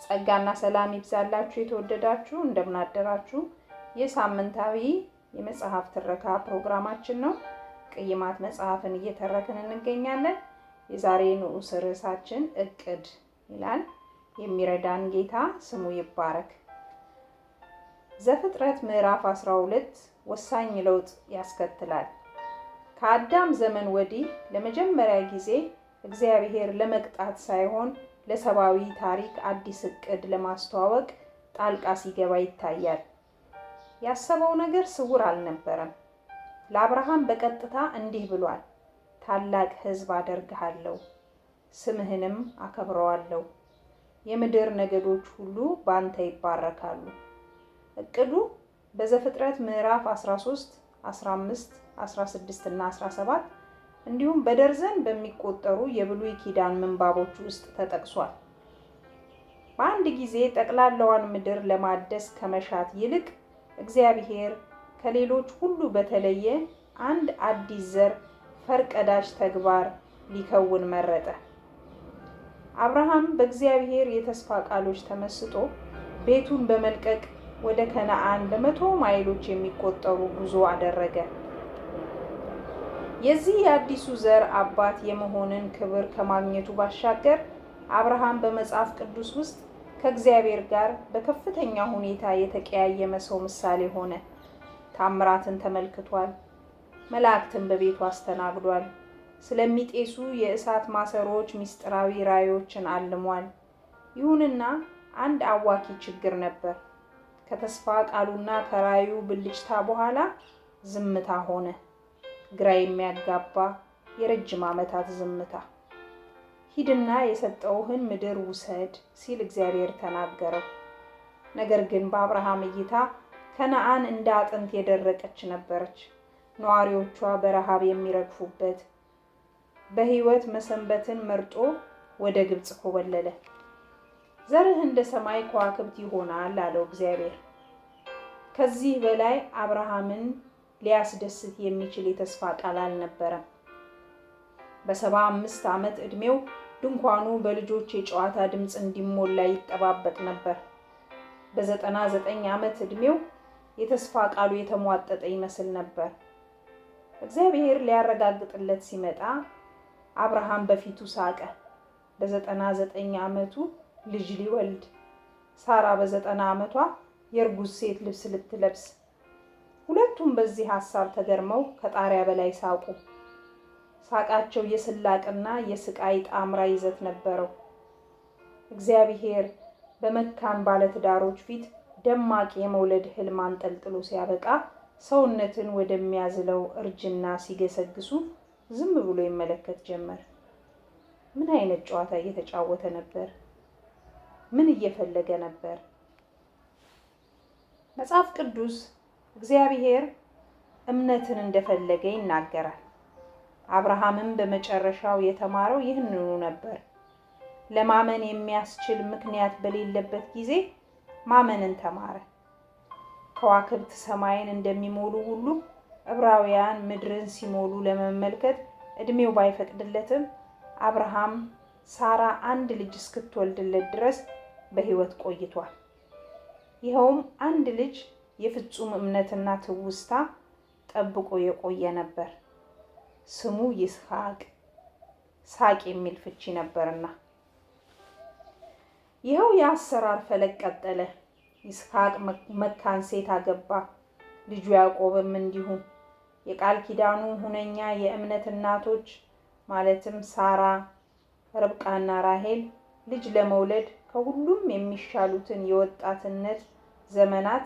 ጸጋና ሰላም ይብዛላችሁ የተወደዳችሁ እንደምን አደራችሁ። የሳምንታዊ የመጽሐፍ ትረካ ፕሮግራማችን ነው። ቅይማት መጽሐፍን እየተረክን እንገኛለን። የዛሬ ንዑስ ርዕሳችን እቅድ ይላል። የሚረዳን ጌታ ስሙ ይባረክ። ዘፍጥረት ምዕራፍ 12 ወሳኝ ለውጥ ያስከትላል። ከአዳም ዘመን ወዲህ ለመጀመሪያ ጊዜ እግዚአብሔር ለመቅጣት ሳይሆን ለሰባዊ ታሪክ አዲስ እቅድ ለማስተዋወቅ ጣልቃ ሲገባ ይታያል። ያሰበው ነገር ስውር አልነበረም። ለአብርሃም በቀጥታ እንዲህ ብሏል፣ ታላቅ ሕዝብ አደርግሃለሁ፣ ስምህንም አከብረዋለሁ፣ የምድር ነገዶች ሁሉ ባንተ ይባረካሉ። እቅዱ በዘፍጥረት ምዕራፍ 13፣ 15፣ 16 እና 17 እንዲሁም በደርዘን በሚቆጠሩ የብሉይ ኪዳን ምንባቦች ውስጥ ተጠቅሷል። በአንድ ጊዜ ጠቅላላዋን ምድር ለማደስ ከመሻት ይልቅ እግዚአብሔር ከሌሎች ሁሉ በተለየ አንድ አዲስ ዘር ፈርቀዳጅ ተግባር ሊከውን መረጠ። አብርሃም በእግዚአብሔር የተስፋ ቃሎች ተመስጦ ቤቱን በመልቀቅ ወደ ከነዓን በመቶ ማይሎች የሚቆጠሩ ጉዞ አደረገ። የዚህ የአዲሱ ዘር አባት የመሆንን ክብር ከማግኘቱ ባሻገር አብርሃም በመጽሐፍ ቅዱስ ውስጥ ከእግዚአብሔር ጋር በከፍተኛ ሁኔታ የተቀያየመ ሰው ምሳሌ ሆነ። ታምራትን ተመልክቷል። መላእክትን በቤቱ አስተናግዷል። ስለሚጤሱ የእሳት ማሰሮች ምስጢራዊ ራእዮችን አልሟል። ይሁንና አንድ አዋኪ ችግር ነበር። ከተስፋ ቃሉና ከራእዩ ብልጭታ በኋላ ዝምታ ሆነ። ግራ የሚያጋባ የረጅም ዓመታት ዝምታ። ሂድና የሰጠውህን ምድር ውሰድ ሲል እግዚአብሔር ተናገረው። ነገር ግን በአብርሃም እይታ ከነዓን እንደ አጥንት የደረቀች ነበረች። ነዋሪዎቿ በረሃብ የሚረግፉበት። በሕይወት መሰንበትን መርጦ ወደ ግብፅ ኮበለለ። ዘርህ እንደ ሰማይ ከዋክብት ይሆናል አለው እግዚአብሔር። ከዚህ በላይ አብርሃምን ሊያስደስት የሚችል የተስፋ ቃል አልነበረም። በ75 ዓመት ዕድሜው ድንኳኑ በልጆች የጨዋታ ድምፅ እንዲሞላ ይጠባበቅ ነበር። በ99 ዓመት ዕድሜው የተስፋ ቃሉ የተሟጠጠ ይመስል ነበር። እግዚአብሔር ሊያረጋግጥለት ሲመጣ አብርሃም በፊቱ ሳቀ። በ99 ዓመቱ ልጅ ሊወልድ፣ ሳራ በ90 ዓመቷ የእርጉዝ ሴት ልብስ ልትለብስ። ሁለቱም በዚህ ሐሳብ ተገርመው ከጣሪያ በላይ ሳቁ። ሳቃቸው የስላቅና የስቃይ ጣምራ ይዘት ነበረው። እግዚአብሔር በመካን ባለትዳሮች ፊት ደማቅ የመውለድ ህልም አንጠልጥሎ ሲያበቃ ሰውነትን ወደሚያዝለው እርጅና ሲገሰግሱ ዝም ብሎ ይመለከት ጀመር። ምን አይነት ጨዋታ እየተጫወተ ነበር? ምን እየፈለገ ነበር? መጽሐፍ ቅዱስ እግዚአብሔር እምነትን እንደፈለገ ይናገራል። አብርሃምም በመጨረሻው የተማረው ይህንኑ ነበር። ለማመን የሚያስችል ምክንያት በሌለበት ጊዜ ማመንን ተማረ። ከዋክብት ሰማይን እንደሚሞሉ ሁሉ ዕብራውያን ምድርን ሲሞሉ ለመመልከት ዕድሜው ባይፈቅድለትም አብርሃም ሳራ አንድ ልጅ እስክትወልድለት ድረስ በሕይወት ቆይቷል። ይኸውም አንድ ልጅ የፍጹም እምነትና ትውስታ ጠብቆ የቆየ ነበር። ስሙ ይስሐቅ፣ ሳቅ የሚል ፍቺ ነበርና። ይኸው የአሰራር ፈለግ ቀጠለ። ይስሐቅ መካን ሴት አገባ። ልጁ ያዕቆብም እንዲሁ። የቃል ኪዳኑ ሁነኛ የእምነት እናቶች ማለትም ሳራ፣ ርብቃና ራሄል ልጅ ለመውለድ ከሁሉም የሚሻሉትን የወጣትነት ዘመናት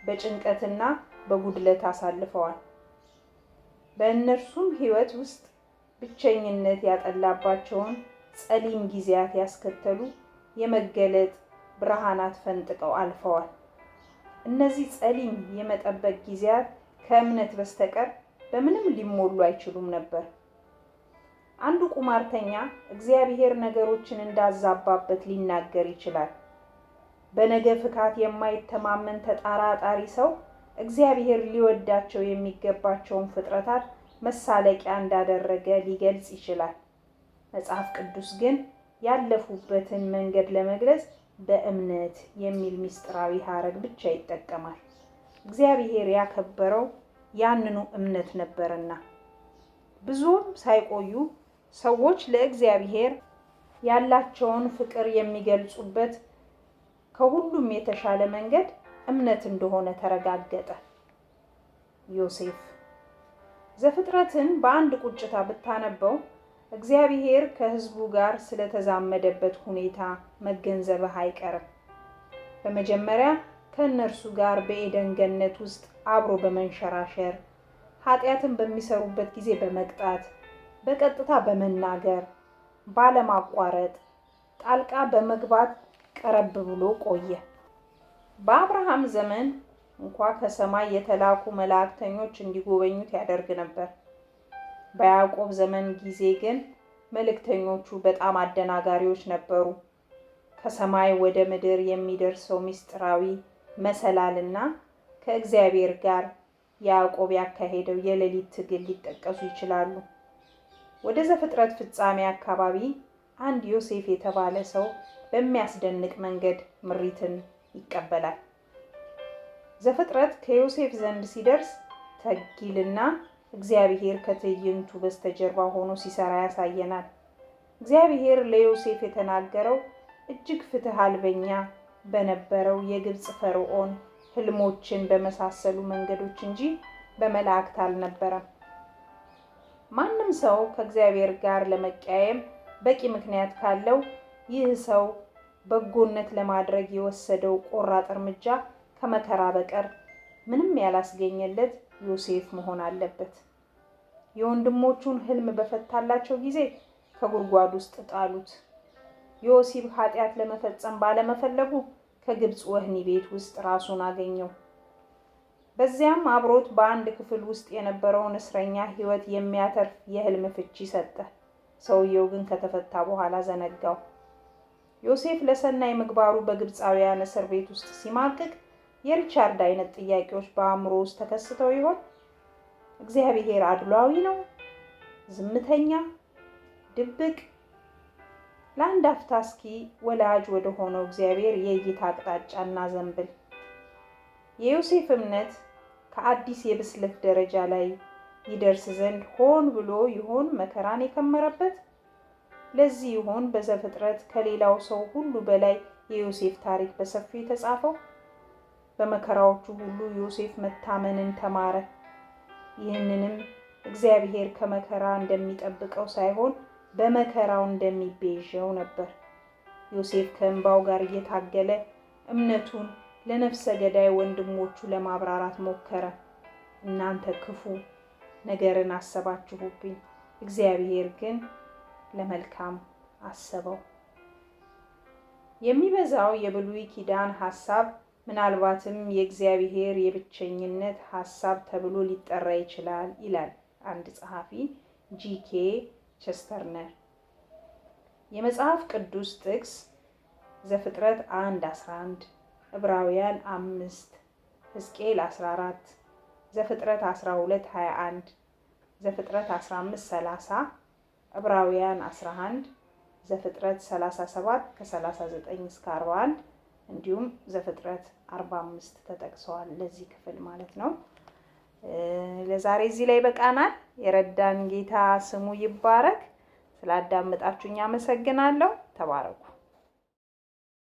በጭንቀትና በጉድለት አሳልፈዋል። በእነርሱም ሕይወት ውስጥ ብቸኝነት ያጠላባቸውን ጸሊም ጊዜያት ያስከተሉ የመገለጥ ብርሃናት ፈንጥቀው አልፈዋል። እነዚህ ጸሊም የመጠበቅ ጊዜያት ከእምነት በስተቀር በምንም ሊሞሉ አይችሉም ነበር። አንዱ ቁማርተኛ እግዚአብሔር ነገሮችን እንዳዛባበት ሊናገር ይችላል። በነገ ፍካት የማይተማመን ተጣራጣሪ ሰው እግዚአብሔር ሊወዳቸው የሚገባቸውን ፍጥረታት መሳለቂያ እንዳደረገ ሊገልጽ ይችላል። መጽሐፍ ቅዱስ ግን ያለፉበትን መንገድ ለመግለጽ በእምነት የሚል ምስጢራዊ ሐረግ ብቻ ይጠቀማል። እግዚአብሔር ያከበረው ያንኑ እምነት ነበርና። ብዙም ሳይቆዩ ሰዎች ለእግዚአብሔር ያላቸውን ፍቅር የሚገልጹበት ከሁሉም የተሻለ መንገድ እምነት እንደሆነ ተረጋገጠ። ዮሴፍ ዘፍጥረትን በአንድ ቁጭታ ብታነበው እግዚአብሔር ከሕዝቡ ጋር ስለተዛመደበት ሁኔታ መገንዘብህ አይቀርም። በመጀመሪያ ከእነርሱ ጋር በኤደን ገነት ውስጥ አብሮ በመንሸራሸር ኃጢአትን በሚሰሩበት ጊዜ በመቅጣት በቀጥታ በመናገር ባለማቋረጥ ጣልቃ በመግባት ቀረብ ብሎ ቆየ። በአብርሃም ዘመን እንኳ ከሰማይ የተላኩ መላእክተኞች እንዲጎበኙት ያደርግ ነበር። በያዕቆብ ዘመን ጊዜ ግን መልእክተኞቹ በጣም አደናጋሪዎች ነበሩ። ከሰማይ ወደ ምድር የሚደርሰው ምስጢራዊ መሰላልና ከእግዚአብሔር ጋር ያዕቆብ ያካሄደው የሌሊት ትግል ሊጠቀሱ ይችላሉ። ወደ ዘፍጥረት ፍጻሜ አካባቢ አንድ ዮሴፍ የተባለ ሰው በሚያስደንቅ መንገድ ምሪትን ይቀበላል። ዘፍጥረት ከዮሴፍ ዘንድ ሲደርስ ተጊልና እግዚአብሔር ከትዕይንቱ በስተጀርባ ሆኖ ሲሰራ ያሳየናል። እግዚአብሔር ለዮሴፍ የተናገረው እጅግ ፍትህ አልበኛ በነበረው የግብፅ ፈርዖን ህልሞችን በመሳሰሉ መንገዶች እንጂ በመላእክት አልነበረም። ማንም ሰው ከእግዚአብሔር ጋር ለመቀያየም በቂ ምክንያት ካለው ይህ ሰው በጎነት ለማድረግ የወሰደው ቆራጥ እርምጃ ከመከራ በቀር ምንም ያላስገኘለት ዮሴፍ መሆን አለበት። የወንድሞቹን ህልም በፈታላቸው ጊዜ ከጉድጓድ ውስጥ ጣሉት። ዮሴፍ ኃጢአት ለመፈጸም ባለመፈለጉ ከግብፅ ወህኒ ቤት ውስጥ ራሱን አገኘው። በዚያም አብሮት በአንድ ክፍል ውስጥ የነበረውን እስረኛ ህይወት የሚያተርፍ የህልም ፍቺ ሰጠ። ሰውየው ግን ከተፈታ በኋላ ዘነጋው። ዮሴፍ ለሰናይ ምግባሩ በግብፃውያን እስር ቤት ውስጥ ሲማቅቅ የሪቻርድ አይነት ጥያቄዎች በአእምሮ ውስጥ ተከስተው ይሆን? እግዚአብሔር አድሏዊ ነው? ዝምተኛ? ድብቅ? ለአንድ አፍታ እስኪ ወላጅ ወደ ሆነው እግዚአብሔር የእይታ አቅጣጫ እናዘንብል። የዮሴፍ እምነት ከአዲስ የብስለት ደረጃ ላይ ይደርስ ዘንድ ሆን ብሎ ይሆን መከራን የከመረበት? ለዚህ ይሆን በዘፍጥረት ከሌላው ሰው ሁሉ በላይ የዮሴፍ ታሪክ በሰፊው የተጻፈው? በመከራዎቹ ሁሉ ዮሴፍ መታመንን ተማረ። ይህንንም እግዚአብሔር ከመከራ እንደሚጠብቀው ሳይሆን በመከራው እንደሚቤዠው ነበር። ዮሴፍ ከእንባው ጋር እየታገለ እምነቱን ለነፍሰ ገዳይ ወንድሞቹ ለማብራራት ሞከረ። እናንተ ክፉ ነገርን አሰባችሁብኝ፣ እግዚአብሔር ግን ለመልካም አሰበው። የሚበዛው የብሉይ ኪዳን ሐሳብ ምናልባትም የእግዚአብሔር የብቸኝነት ሐሳብ ተብሎ ሊጠራ ይችላል ይላል አንድ ጸሐፊ ጂኬ ቸስተርነር። የመጽሐፍ ቅዱስ ጥቅስ ዘፍጥረት 1:11፣ ዕብራውያን 5፣ ሕዝቅኤል 14፣ ዘፍጥረት 12:21፣ ዘፍጥረት 15:30፣ ዕብራውያን 11፣ ዘፍጥረት 37 ከ39 እስከ 41 እንዲሁም ዘፍጥረት 45 ተጠቅሰዋል ለዚህ ክፍል ማለት ነው። ለዛሬ እዚህ ላይ በቃናል። የረዳን ጌታ ስሙ ይባረክ። ስላዳመጣችሁኝ አመሰግናለሁ። ተባረኩ።